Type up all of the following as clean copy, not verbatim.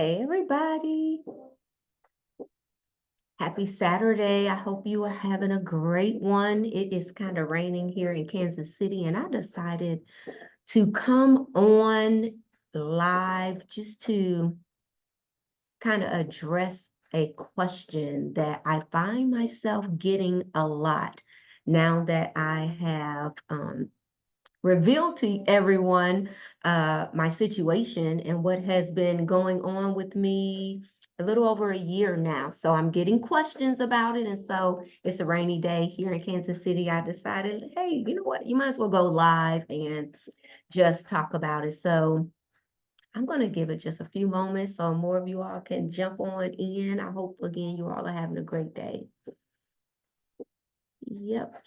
Hey everybody, happy Saturday. I hope you are having a great one. It is kind of raining here in Kansas City, and I decided to come on live just to kind of address a question that I find myself getting a lot now that I have reveal to everyone my situation and what has been going on with me a little over a year now. So I'm getting questions about it. And so it's a rainy day here in Kansas City. I decided, hey, you know what? You might as well go live and just talk about it. So I'm going to give it just a few moments so more of you all can jump on in. I hope, again, you all are having a great day. Yep.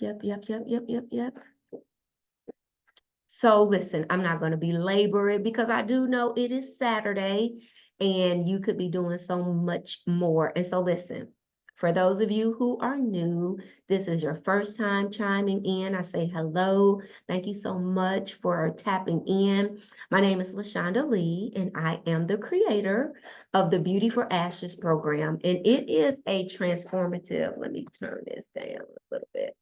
So listen, I'm not going to belabor it because I do know it is Saturday and you could be doing so much more. And so listen, for those of you who are new, this is your first time chiming in. I say hello. Thank you so much for tapping in. My name is LaShonda Lee, and I am the creator of the Beauty for Ashes program. And it is a transformative, let me turn this down a little bit.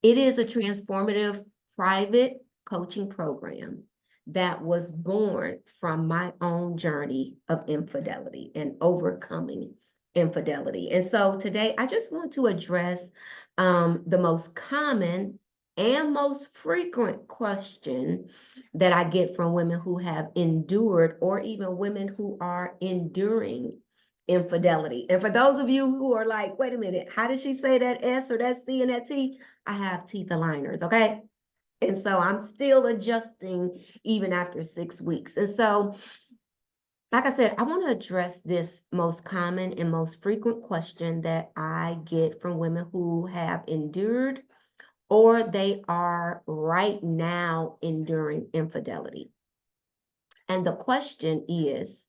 It is a transformative private coaching program that was born from my own journey of infidelity and overcoming infidelity. And so today I just want to address the most common and most frequent question that I get from women who have endured or even women who are enduring infidelity. And for those of you who are like, wait a minute, how did she say that S or that C and that T? I have teeth aligners, okay? And so I'm still adjusting even after 6 weeks. And so, like I said, I want to address this most common and most frequent question that I get from women who have endured or they are right now enduring infidelity. And the question is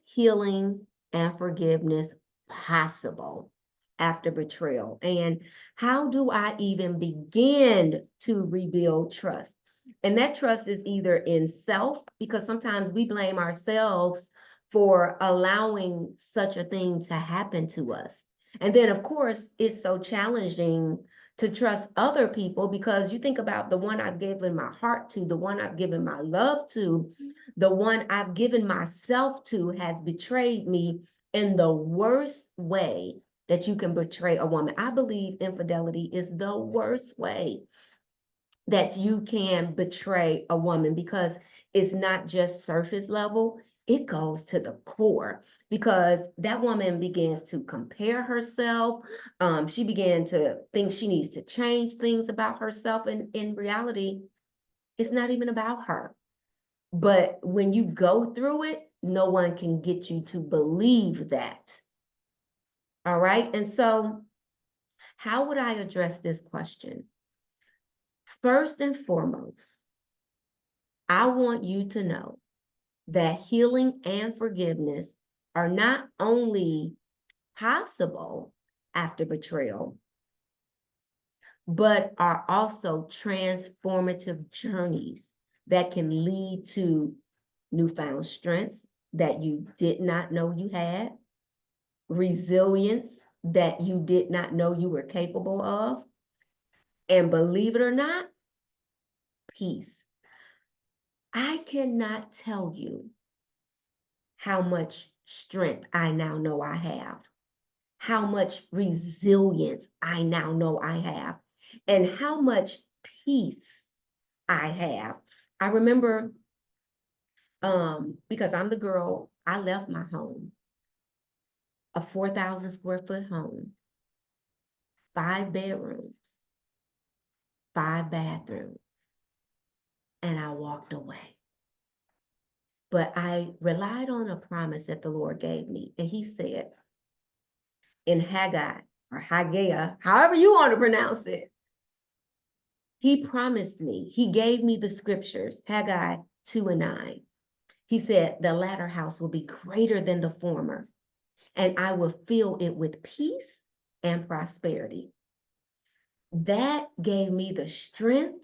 healing and forgiveness possible after betrayal? And how do I even begin to rebuild trust? And that trust is either in self, because sometimes we blame ourselves for allowing such a thing to happen to us. And then, of course, it's so challenging to trust other people because you think about the one I've given my heart to, the one I've given my love to, the one I've given myself to has betrayed me in the worst way that you can betray a woman. I believe infidelity is the worst way that you can betray a woman because it's not just surface level, it goes to the core because that woman begins to compare herself. She began to think she needs to change things about herself. And in reality, it's not even about her. But when you go through it, no one can get you to believe that. All right. And so, how would I address this question? First and foremost, I want you to know that healing and forgiveness are not only possible after betrayal, but are also transformative journeys that can lead to newfound strengths that you did not know you had, resilience that you did not know you were capable of, and believe it or not, peace. I cannot tell you how much strength I now know I have, how much resilience I now know I have, and how much peace I have. I remember, because I'm the girl, I left my home, a 4,000 square foot home, 5 bedrooms, 5 bathrooms, and I walked away. But I relied on a promise that the Lord gave me. And he said in Haggai or Haggai, however you want to pronounce it, he promised me, he gave me the scriptures, Haggai 2:9. He said, the latter house will be greater than the former, and I will fill it with peace and prosperity. That gave me the strength,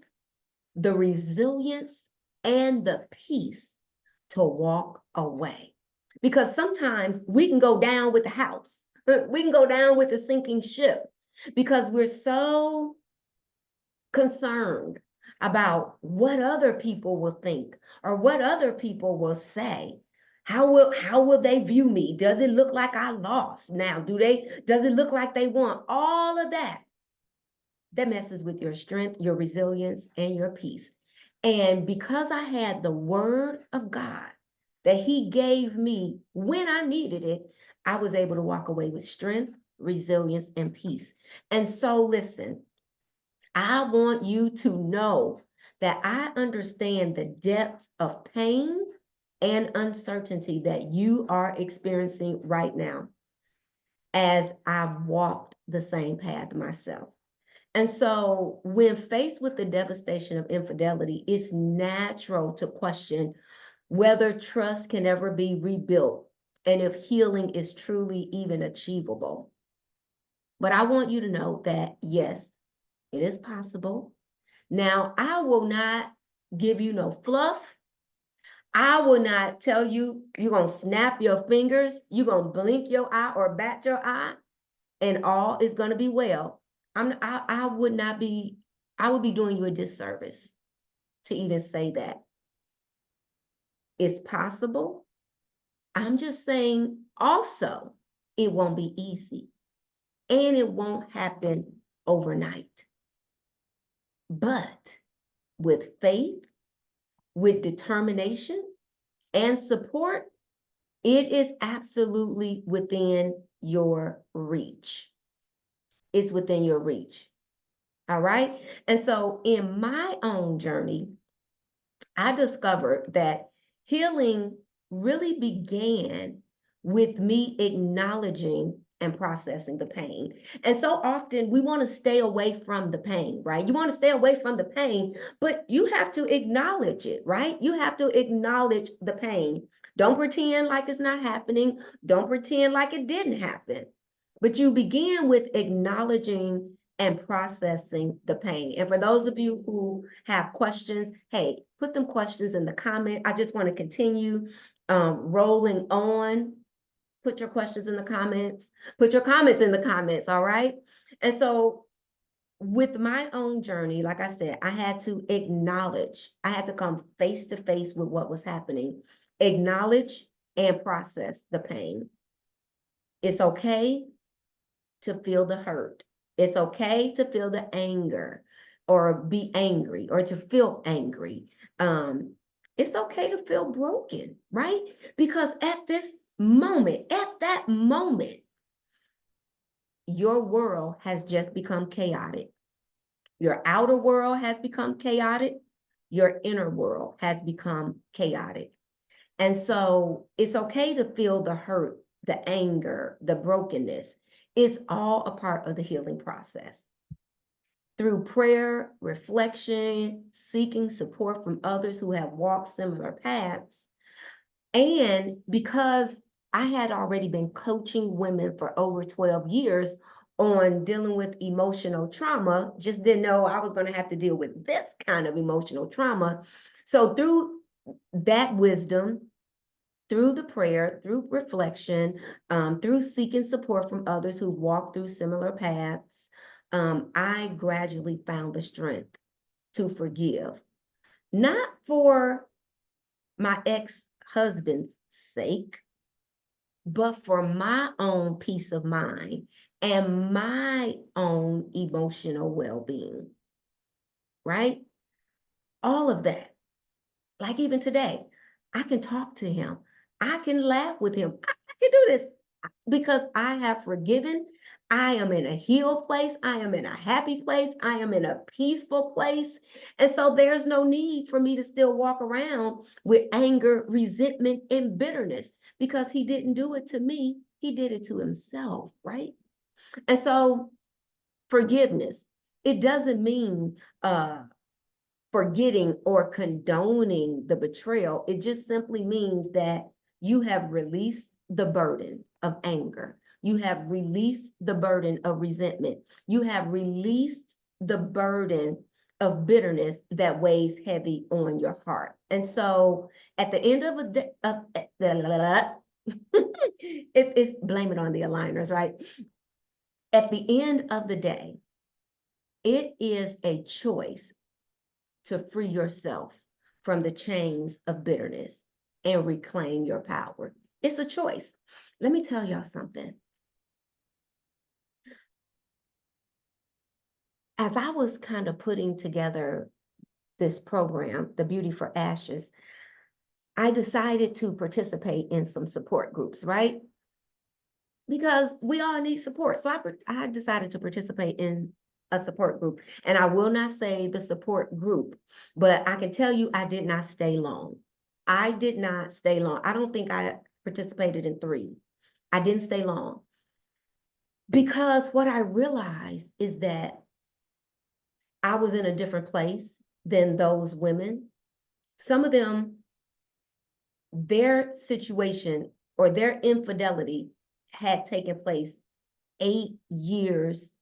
the resilience, and the peace to walk away. Because sometimes we can go down with the house. We can go down with the sinking ship because we're so concerned about what other people will think or what other people will say. How will they view me? Does it look like I lost? Now, does it look like they won? All of that messes with your strength, your resilience, and your peace. And because I had the word of God that he gave me when I needed it, I was able to walk away with strength, resilience, and peace. And so listen, I want you to know that I understand the depths of pain and uncertainty that you are experiencing right now, as I've walked the same path myself. And so, when faced with the devastation of infidelity, it's natural to question whether trust can ever be rebuilt and if healing is truly even achievable. But I want you to know that yes, it is possible. Now, I will not give you no fluff. I will not tell you you're going to snap your fingers, you're going to blink your eye or bat your eye, and all is going to be well. I would not be, I would be doing you a disservice to even say that. It's possible. I'm just saying also, it won't be easy and it won't happen overnight. But with faith, with determination and support, it is absolutely within your reach. It's within your reach. All right. And so in my own journey, I discovered that healing really began with me acknowledging and processing the pain. And so often we want to stay away from the pain, right? You want to stay away from the pain, but you have to acknowledge it, right? You have to acknowledge the pain. Don't pretend like it's not happening. Don't pretend like it didn't happen. But you begin with acknowledging and processing the pain. And for those of you who have questions, hey, put them questions in the comment. I just want to continue rolling on. Put your questions in the comments. Put your comments in the comments, all right? And so with my own journey, like I said, I had to acknowledge, I had to come face to face with what was happening, acknowledge and process the pain. It's okay to feel the hurt. It's okay to feel the anger or be angry or to feel angry. It's okay to feel broken, right? Because at that moment, your world has just become chaotic. Your outer world has become chaotic. Your inner world has become chaotic. And so it's okay to feel the hurt, the anger, the brokenness. It's all a part of the healing process. Through prayer, reflection, seeking support from others who have walked similar paths, and because I had already been coaching women for over 12 years on dealing with emotional trauma, just didn't know I was going to have to deal with this kind of emotional trauma. So through that wisdom, through the prayer, through reflection, through seeking support from others who've walked through similar paths, I gradually found the strength to forgive, not for my ex-husband's sake, but for my own peace of mind and my own emotional well-being, right? All of that. Like even today, I can talk to him. I can laugh with him. I can do this because I have forgiven. I am in a healed place. I am in a happy place. I am in a peaceful place. And so there's no need for me to still walk around with anger, resentment, and bitterness because he didn't do it to me. He did it to himself, right? And so forgiveness, it doesn't mean forgetting or condoning the betrayal. It just simply means that you have released the burden of anger. You have released the burden of resentment. You have released the burden of bitterness that weighs heavy on your heart. And so at the end of a day, it's blame it on the aligners, right? At the end of the day, it is a choice to free yourself from the chains of bitterness and reclaim your power. It's a choice. Let me tell y'all something. As I was kind of putting together this program, the Beauty for Ashes, I decided to participate in some support groups, right? Because we all need support. So I decided to participate in a support group. And I will not say the support group, but I can tell you I did not stay long. I did not stay long. I don't think I participated in 3. I didn't stay long. Because what I realized is that I was in a different place than those women. Some of them, their situation or their infidelity had taken place 8 years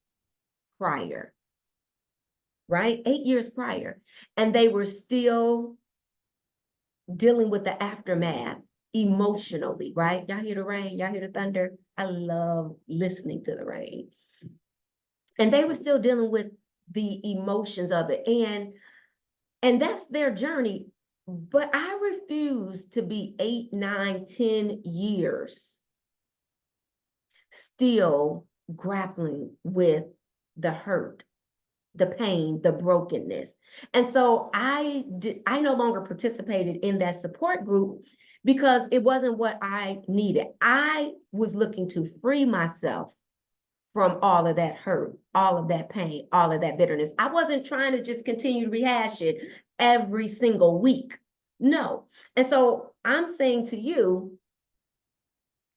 prior, right? 8 years prior. And they were still dealing with the aftermath emotionally, right? Y'all hear the rain? Y'all hear the thunder? I love listening to the rain. And they were still dealing with the emotions of it. And that's their journey. But I refuse to be 8, 9, 10 years still grappling with the hurt, the pain, the brokenness. And so I no longer participated in that support group because it wasn't what I needed. I was looking to free myself from all of that hurt, all of that pain, all of that bitterness. I wasn't trying to just continue to rehash it every single week. No. And so I'm saying to you,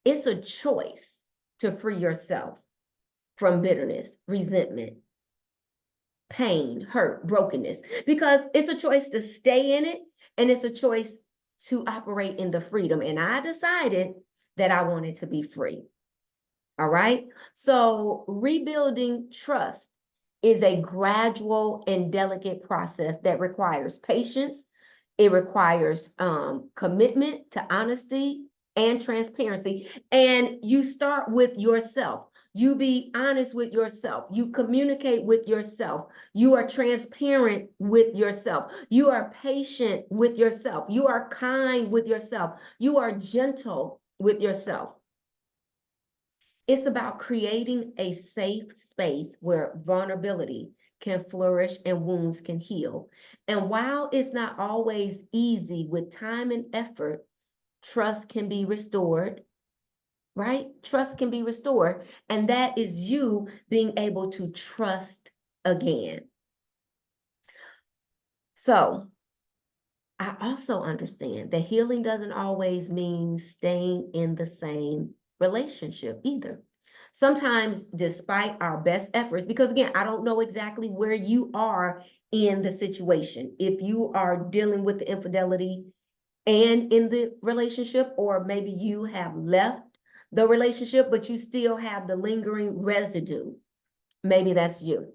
it's a choice to free yourself from bitterness, resentment, pain, hurt, brokenness, because it's a choice to stay in it and it's a choice to operate in the freedom. And I decided that I wanted to be free. All right. So rebuilding trust is a gradual and delicate process that requires patience. It requires commitment to honesty and transparency. And you start with yourself. You be honest with yourself. You communicate with yourself. You are transparent with yourself. You are patient with yourself. You are kind with yourself. You are gentle with yourself. It's about creating a safe space where vulnerability can flourish and wounds can heal. And while it's not always easy, with time and effort, trust can be restored, right? Trust can be restored. And that is you being able to trust again. So I also understand that healing doesn't always mean staying in the same relationship either. Sometimes, despite our best efforts, because again, I don't know exactly where you are in the situation. If you are dealing with the infidelity and in the relationship, or maybe you have left the relationship, but you still have the lingering residue. Maybe that's you.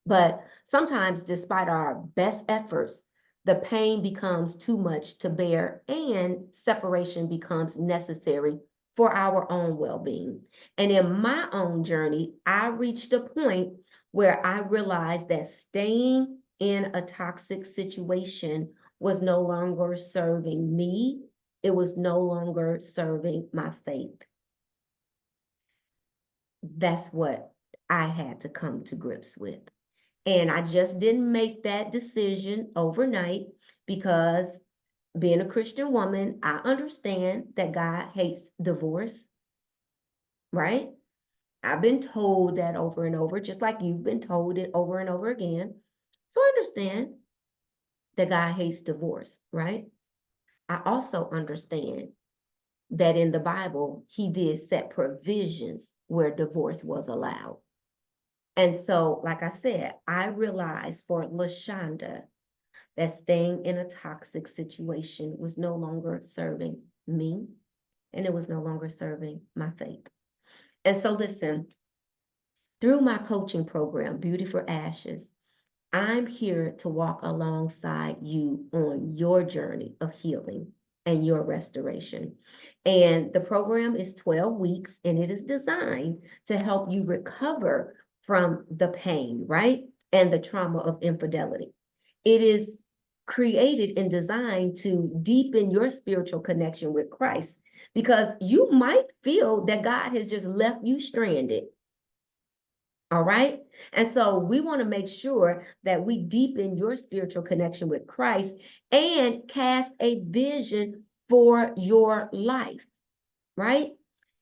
But sometimes, despite our best efforts, the pain becomes too much to bear and separation becomes necessary for our own well-being. And in my own journey, I reached a point where I realized that staying in a toxic situation was no longer serving me. It was no longer serving my faith. That's what I had to come to grips with. And I just didn't make that decision overnight because being a Christian woman, I understand that God hates divorce, right? I've been told that over and over, just like you've been told it over and over again. So I understand that God hates divorce, right? I also understand that in the Bible, he did set provisions where divorce was allowed. And so, like I said, I realized for LaShonda that staying in a toxic situation was no longer serving me and it was no longer serving my faith. And so, listen, through my coaching program, Beauty for Ashes, I'm here to walk alongside you on your journey of healing and your restoration. And the program is 12 weeks and it is designed to help you recover from the pain, right? And the trauma of infidelity. It is created and designed to deepen your spiritual connection with Christ because you might feel that God has just left you stranded. All right. And so we want to make sure that we deepen your spiritual connection with Christ and cast a vision for your life, right?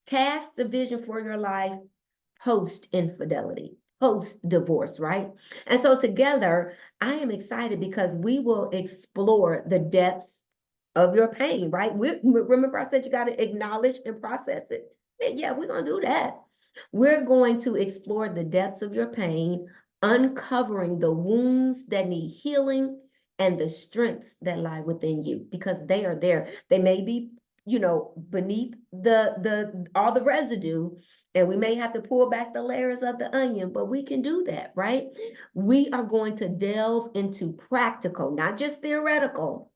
Cast the vision for your life post infidelity, post divorce, right? And so together, I am excited because we will explore the depths of your pain, right? Remember, I said you got to acknowledge and process it. And yeah, we're going to do that. We're going to explore the depths of your pain, uncovering the wounds that need healing and the strengths that lie within you because they are there. They may be, beneath the all the residue, and we may have to pull back the layers of the onion, but we can do that, right? We are going to delve into practical, not just theoretical,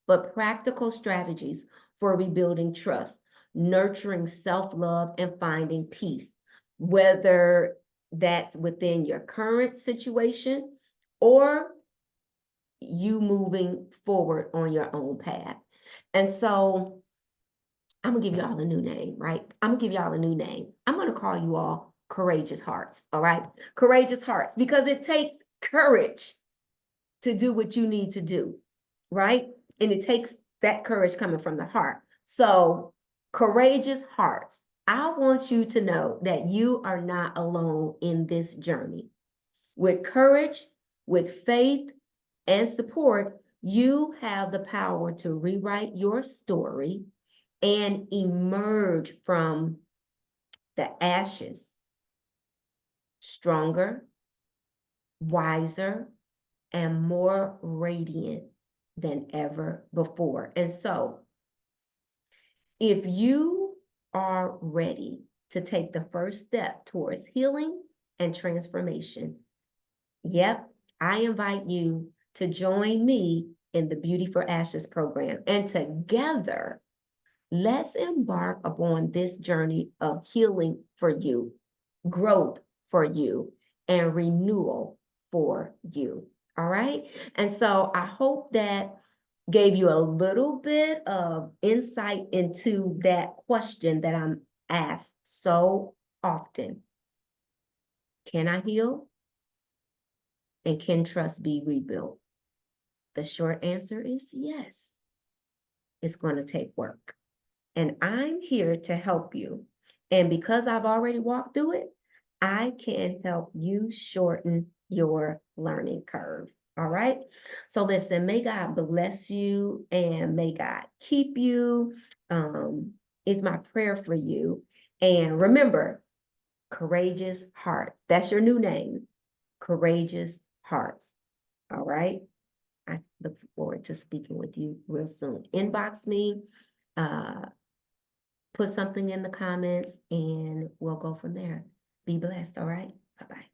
but practical strategies for rebuilding trust, nurturing self-love, and finding peace, whether that's within your current situation or you moving forward on your own path. And so I'm gonna give y'all a new name, right? I'm gonna give y'all a new name. I'm gonna call you all courageous hearts, all right? Courageous hearts, because it takes courage to do what you need to do, right? And it takes that courage coming from the heart. So, courageous hearts, I want you to know that you are not alone in this journey. With courage, with faith, and support, you have the power to rewrite your story and emerge from the ashes stronger, wiser, and more radiant than ever before. And so, if you are ready to take the first step towards healing and transformation, yep, I invite you to join me in the Beauty for Ashes program. And together, let's embark upon this journey of healing for you, growth for you, and renewal for you. All right. And so I hope that gave you a little bit of insight into that question that I'm asked so often. Can I heal? And can trust be rebuilt? The short answer is yes. It's going to take work. And I'm here to help you. And because I've already walked through it, I can help you shorten your learning curve. All right. So listen, may God bless you and may God keep you. It's my prayer for you. And remember, courageous heart. That's your new name, courageous hearts. All right. I look forward to speaking with you real soon. Inbox me. Put something in the comments and we'll go from there. Be blessed, all right? Bye-bye.